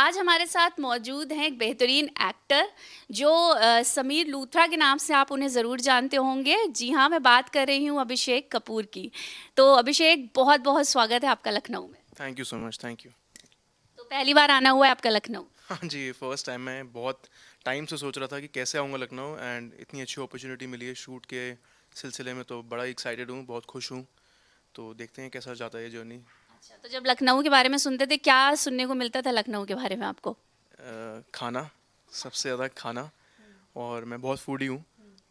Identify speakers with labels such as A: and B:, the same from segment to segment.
A: आज हमारे साथ मौजूद हैं एक बेहतरीन एक्टर जो समीर लूथरा के नाम से आप उन्हें ज़रूर जानते होंगे। जी हाँ, मैं बात कर रही हूँ अभिषेक कपूर की। तो अभिषेक, बहुत-बहुत स्वागत है आपका लखनऊ में।
B: Thank you so much, thank you.
A: तो पहली बार आना हुआ है आपका लखनऊ।
B: हाँ जी, फर्स्ट टाइम। मैं बहुत टाइम से सोच रहा था कि कैसे आऊँगा लखनऊ, एंड इतनी अच्छी अपॉर्चुनिटी मिली है शूट के सिलसिले में, तो बड़ा एक्साइटेड हूँ, बहुत खुश हूँ। तो देखते हैं कैसा जाता है ये जर्नी।
A: अच्छा, तो जब लखनऊ के बारे में सुनते थे, क्या सुनने को मिलता था लखनऊ के बारे में आपको?
B: खाना, सबसे ज़्यादा खाना। और मैं बहुत फूडी हूँ,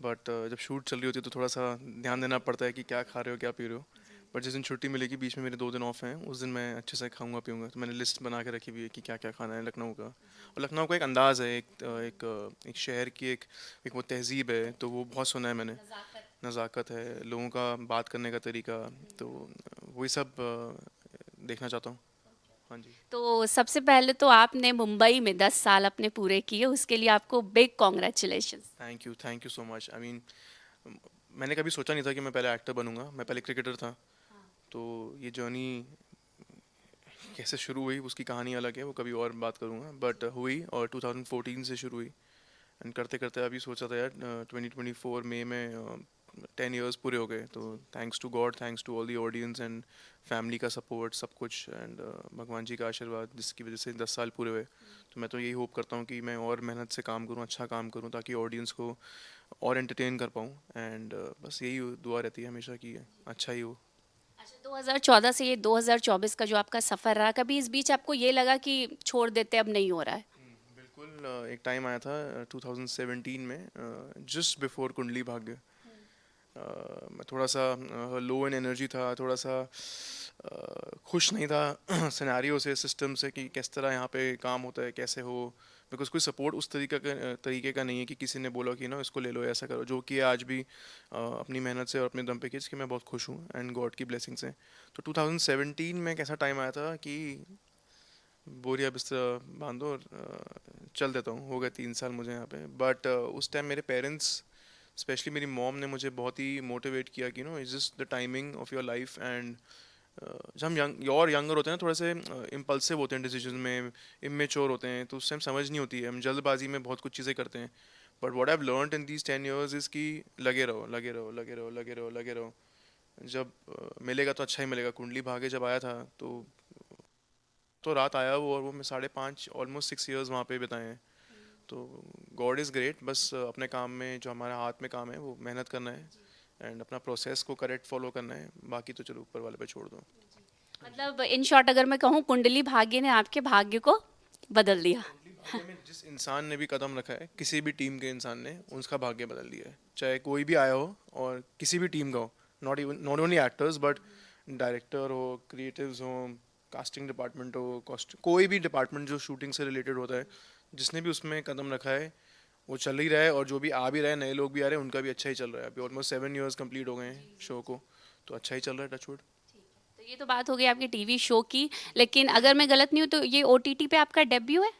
B: बट जब शूट चल रही होती है तो थोड़ा सा ध्यान देना पड़ता है कि क्या खा रहे हो, क्या पी रहे हो। बट जिस दिन छुट्टी मिलेगी, बीच में मेरे 2 दिन ऑफ हैं, उस दिन मैं अच्छे से खाऊंगा पीऊँगा। तो मैंने लिस्ट बना के रखी हुई है कि क्या क्या खाना है लखनऊ का। और लखनऊ का एक अंदाज़ है, एक शहर की एक वो तहज़ीब है, तो वो बहुत सुना है मैंने।
A: नज़ाकत।
B: नज़ाकत है, लोगों का बात करने का तरीका। तो वही सब देखना चाहता हूँ। हाँ जी।
A: तो सबसे पहले तो आपने मुंबई में 10 साल अपने पूरे किए, उसके लिए आपको big congratulations.
B: Thank you so much. I mean, मैंने कभी सोचा नहीं था कि मैं पहले एक्टर बनूंगा। मैं पहले क्रिकेटर था। तो ये जर्नी कैसे शुरू हुई उसकी कहानी अलग है, वो कभी और बात करूंगा, बट हुई और 2014 से शुरू हुई। एंड करते करते अभी सोचा था यार, 2024 मई में 10 इयर्स पूरे हो गए। तो thanks to God, thanks to all the audience and family का सपोर्ट, सब कुछ, एंड भगवान जी का आशीर्वाद जिसकी वजह से 10 साल पूरे हुए। तो मैं तो यही होप करता हूँ कि मैं और मेहनत से काम करूँ, अच्छा काम करूँ, ताकि ऑडियंस को और एंटरटेन कर पाऊँ। एंड बस यही दुआ रहती है हमेशा कि अच्छा ही हो।
A: अच्छा, 2014 से ये 2024 का जो आपका सफ़र रहा, कभी इस बीच आपको ये लगा कि छोड़ देते, अब नहीं हो रहा है?
B: बिल्कुल। एक टाइम आया था 2017 में, जस्ट बिफोर कुंडली भाग्य। मैं थोड़ा सा लो इन एनर्जी था, थोड़ा सा खुश नहीं था सिनेरियो से, सिस्टम से, कि किस तरह यहाँ पे काम होता है, कैसे हो। बिकॉज कोई सपोर्ट उस तरीके का नहीं है कि किसी ने बोला कि ना इसको ले लो, ऐसा करो, जो कि आज भी अपनी मेहनत से और अपने दम पे की, जिसकी मैं बहुत खुश हूँ एंड गॉड की ब्लेसिंग से। तो 2017 में एक ऐसा टाइम आया था कि बोरिया बिस्तर बांधो और चल देता हूँ। हो गए 3 साल मुझे यहाँ पे, बट उस टाइम मेरे पेरेंट्स, स्पेशली मेरी मॉम ने मुझे बहुत ही मोटिवेट किया कि no, is just the timing of your life. And जब हम और यंगर होते हैं ना, थोड़े से इम्पल्सिव होते हैं डिसीजन में, इमेच्योर होते हैं, तो उस टाइम समझ नहीं होती है, हम जल्दबाजी में बहुत कुछ चीज़ें करते हैं। But what I learn in these 10 years is कि लगे रहो, लगे रहो, लगे रहो, लगे रहो, लगे रहो। जब मिलेगा तो अच्छा ही मिलेगा। कुंडली भाग्य जब आया था, तो रात आया वो, और वो मैं 5.5 ऑलमोस्ट 6 ईयर्स वहाँ पे बिताए हैं। तो गॉड इज़ ग्रेट। बस अपने काम में जो हमारे हाथ में काम है वो मेहनत करना है, एंड अपना प्रोसेस को करेक्ट फॉलो करना है। बाकी तो चलो ऊपर वाले पे छोड़ दो। हाँ जी।
A: मतलब इन शॉर्ट अगर मैं कहूँ, कुंडली भाग्य ने आपके भाग्य को बदल दिया।
B: कुंडली भाग्य में जिस इंसान ने भी कदम रखा है, किसी भी टीम के इंसान ने उसका भाग्य बदल दिया है, चाहे कोई भी आया हो और किसी भी टीम का हो। Not only actors, but director हो, क्रिएटिव्स हो, कास्टिंग डिपार्टमेंट हो, कोई भी डिपार्टमेंट जो शूटिंग से रिलेटेड होता है, जिसने भी उसमें कदम रखा है वो चल ही रहा है। और जो भी आ भी रहा है, नए लोग भी आ रहे हैं, उनका भी अच्छा ही चल रहा है। अभी ऑलमोस्ट 7 ईयर्स कंप्लीट हो गए हैं शो को, तो अच्छा ही चल रहा है, टचवुड।
A: तो ये तो बात हो गई आपके टीवी शो की, लेकिन अगर मैं गलत नहीं हूँ तो ये ओटीटी पे आपका डेब्यू है?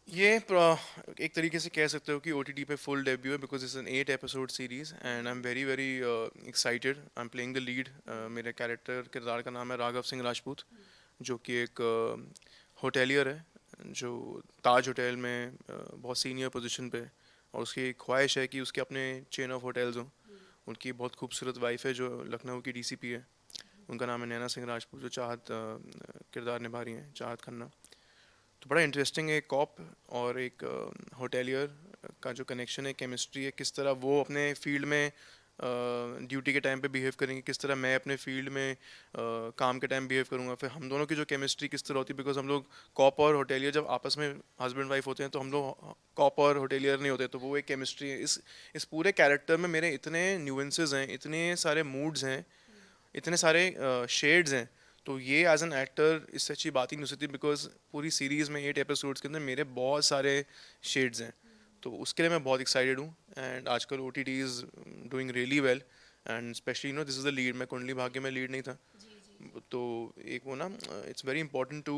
B: एक तरीके से कह सकते हो कि OTT पे फुल डेब्यू है, because it's an 8 episode series, and I am very very excited. I am playing the lead. मेरे किरदार का नाम है राघव सिंह राजपूत, जो कि एक होटेलियर है, जो ताज होटल में बहुत सीनियर पोजीशन पे है। और उसकी एक ख्वाहिश है कि उसके अपने चेन ऑफ होटल्स हों। उनकी बहुत खूबसूरत वाइफ है जो लखनऊ की DCP है। उनका नाम है नैना सिंह राजपूत, जो चाहत किरदार निभा रही हैं, चाहत खन्ना। तो बड़ा इंटरेस्टिंग है, कॉप और एक होटेलियर का जो कनेक्शन है, केमिस्ट्री है, किस तरह वो अपने फील्ड में ड्यूटी के टाइम पे बिहेव करेंगे, किस तरह मैं अपने फील्ड में काम के टाइम बिहेव करूँगा, फिर हम दोनों की जो केमिस्ट्री किस तरह होती है। बिकॉज हम लोग कॉप और होटेलियर जब आपस में हस्बैंड वाइफ होते हैं, तो हम लोग कॉप और होटेलियर नहीं होते। तो वो एक केमिस्ट्री है। इस पूरे कैरेक्टर में मेरे इतने न्यूएंसेस हैं, इतने सारे मूड्स हैं, इतने सारे शेड्स हैं। तो ये एज एन एक्टर इससे अच्छी बात ही नहीं हो सकती, बिकॉज पूरी सीरीज़ में 8 एपिसोड्स के अंदर मेरे बहुत सारे शेड्स हैं। तो उसके लिए मैं बहुत एक्साइटेड हूँ। एंड आजकल OTT is doing really well, and specially this is the lead. मैं कुंडली भाग्य में लीड नहीं था। तो एक वो ना, it's very important to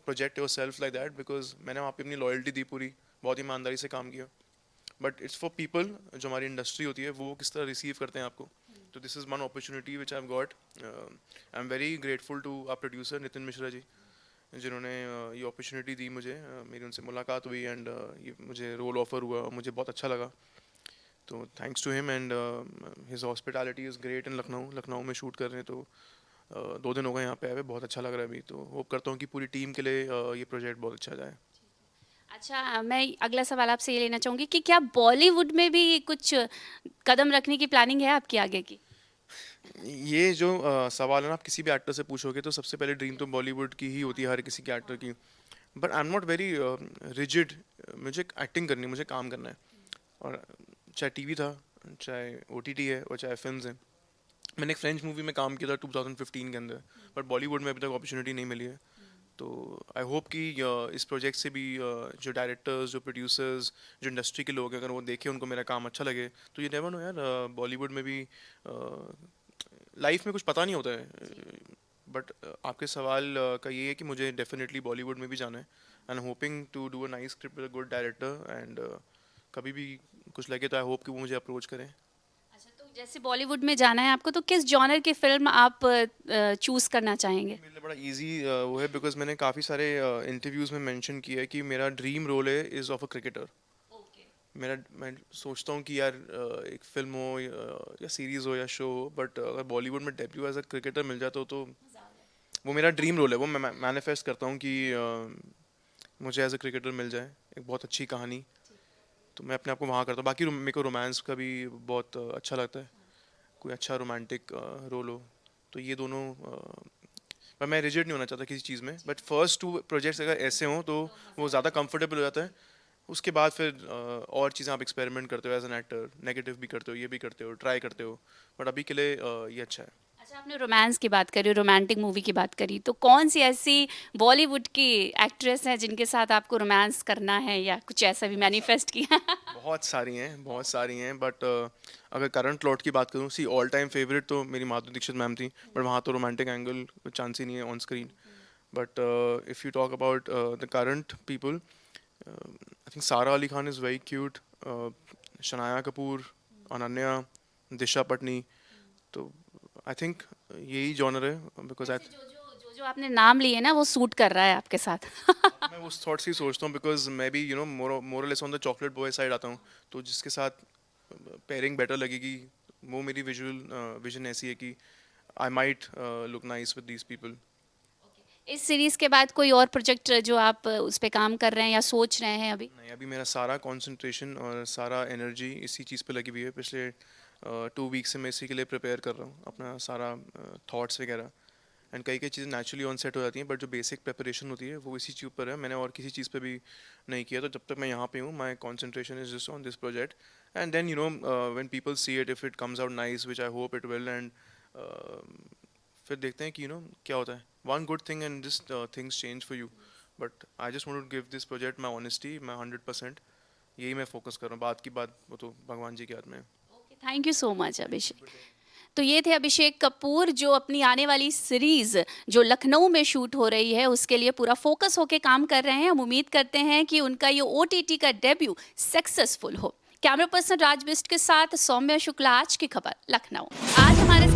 B: project yourself like that, because मैंने वहाँ पे अपनी लॉयल्टी दी पूरी, बहुत ईमानदारी से काम किया। बट इट्स फॉर पीपल, जो हमारी इंडस्ट्री होती है वो किस तरह रिसीव करते हैं आपको। तो this is one opportunity which I have got. I am very grateful to our producer Nitin Mishra ji, जिन्होंने ये अपॉर्चुनिटी दी मुझे। मेरी उनसे मुलाकात हुई एंड ये मुझे रोल ऑफर हुआ, मुझे बहुत अच्छा लगा। तो thanks to him and his hospitality is great in Lucknow. Lucknow में शूट कर रहे हैं, तो 2 दिन हो गए यहाँ पे आए हुए, बहुत अच्छा लग रहा है अभी। तो होप करता हूँ कि पूरी टीम के लिए ये प्रोजेक्ट बहुत अच्छा जाए।
A: अच्छा, मैं अगला सवाल आपसे ये लेना चाहूँगी कि क्या बॉलीवुड में भी कुछ कदम रखने की प्लानिंग है आपकी आगे की?
B: ये जो सवाल है ना, आप किसी भी एक्टर से पूछोगे तो सबसे पहले ड्रीम तो बॉलीवुड की ही होती है, हर किसी के एक्टर की। But I am not very rigid. मुझे एक्टिंग करनी है, मुझे काम करना है। और चाहे टीवी था, चाहे ओटीटी है, और चाहे फिल्म्स हैं। मैंने एक फ्रेंच मूवी में काम किया था 2015 के अंदर, बट बॉलीवुड में अभी तक अपॉर्चुनिटी नहीं मिली है। तो आई होप कि इस प्रोजेक्ट से भी जो डायरेक्टर्स, जो प्रोड्यूसर्स, जो इंडस्ट्री के लोग हैं, अगर वो देखें, उनको मेरा काम अच्छा लगे, तो ये नेवर नो यार, बॉलीवुड में भी लाइफ में कुछ पता नहीं होता है। बट आपके सवाल का ये है कि मुझे डेफिनेटली बॉलीवुड में भी जाना है and hoping to do a nice script with a good director and कभी भी कुछ लगे तो आई होप कि वो मुझे अप्रोच करें।
A: अच्छा, तो जैसे बॉलीवुड में जाना है आपको, तो किस जॉनर की फ़िल्म आप चूज़ करना चाहेंगे?
B: मेरे लिए बड़ा इजी वो है, बिकॉज मैंने काफ़ी सारे इंटरव्यूज़ में मेंशन किया है कि मेरा ड्रीम रोल है is of a cricketer.
A: Okay.
B: मैं सोचता हूँ कि यार एक फिल्म हो या सीरीज़ हो या शो हो, बट अगर बॉलीवुड में डेब्यू एज अ क्रिकेटर मिल जाता हो तो वो मेरा ड्रीम रोल है। वो मैं मैनिफेस्ट करता हूँ कि मुझे एज अ क्रिकेटर मिल जाए एक बहुत अच्छी कहानी, तो मैं अपने आप को वहाँ करता हूँ। बाकी मेरे को रोमांस का भी बहुत अच्छा लगता है, कोई अच्छा रोमांटिक रोल हो, तो ये दोनों पर मैं रिजिड नहीं होना चाहता किसी चीज़ में। बट फर्स्ट 2 प्रोजेक्ट्स अगर ऐसे हों तो वो ज़्यादा कंफर्टेबल हो जाता है। उसके बाद फिर और चीज़ें आप एक्सपेरिमेंट करते हो एज एन एक्टर, नेगेटिव भी करते हो, ये भी करते हो, ट्राई करते हो। बट अभी के लिए ये अच्छा है।
A: अच्छा, आपने रोमांस की बात करी, रोमांटिक मूवी की बात करी, तो कौन सी ऐसी बॉलीवुड की एक्ट्रेस है जिनके साथ आपको रोमांस करना है या कुछ ऐसा भी मैनिफेस्ट किया?
B: बहुत सारी हैं, बहुत सारी हैं, बट अगर करंट प्लॉट की बात करूँ, सी ऑल टाइम फेवरेट तो मेरी माधुरी दीक्षित मैम थी, बट वहाँ तो रोमांटिक एंगल चांस ही नहीं है on screen. But if you talk about the current people, I think Sara Ali Khan is very cute, Shanaya Kapoor, Ananya, Disha Patani. तो आई थिंक यही जॉनर है, बिकॉज आई
A: ऐसे जो आपने नाम लिए ना, वो सूट कर रहा है आपके साथ।
B: मैं उस थॉट से ही सोचता हूँ, बिकॉज मैं भी मोरलेस on the chocolate boy side आता हूँ। तो जिसके साथ पेयरिंग बेटर लगेगी, वो मेरी विजन ऐसी है कि I might look nice with these people.
A: इस सीरीज के बाद कोई और प्रोजेक्ट जो आप उस पे काम कर रहे हैं या सोच रहे हैं अभी?
B: नहीं, अभी मेरा सारा कंसंट्रेशन और सारा एनर्जी इसी चीज़ पे लगी हुई है। पिछले 2 वीक से मैं इसी के लिए प्रिपेयर कर रहा हूँ, अपना सारा थॉट्स वगैरह। एंड कई कई चीज़ें नेचुरली ऑन सेट हो जाती हैं, बट जो बेसिक प्रिपरेशन होती है वो इसी चीज़ पर है। मैंने और किसी चीज़ पे भी नहीं किया। तो जब तक मैं यहाँ पे हूँ, my concentration is just on this project. And then when people see it, if it comes out nice, which I hope it will, and फिर देखते हैं कि क्या होता है। One good thing and this things change for you. But I just want to give this project my honesty, my 100%। यही मैं focus कर रहा हूँ। बात की बात वो तो भगवान जी के हाथ में है।
A: थैंक यू सो मच अभिषेक। तो ये थे अभिषेक कपूर, जो अपनी आने वाली सीरीज जो लखनऊ में शूट हो रही है उसके लिए पूरा फोकस होके काम कर रहे हैं। हम उम्मीद करते हैं कि उनका ये ओटीटी का डेब्यू सक्सेसफुल हो। कैमरा पर्सन राज बिस्ट के साथ सौम्या शुक्ला, आज की खबर लखनऊ। आज हमारे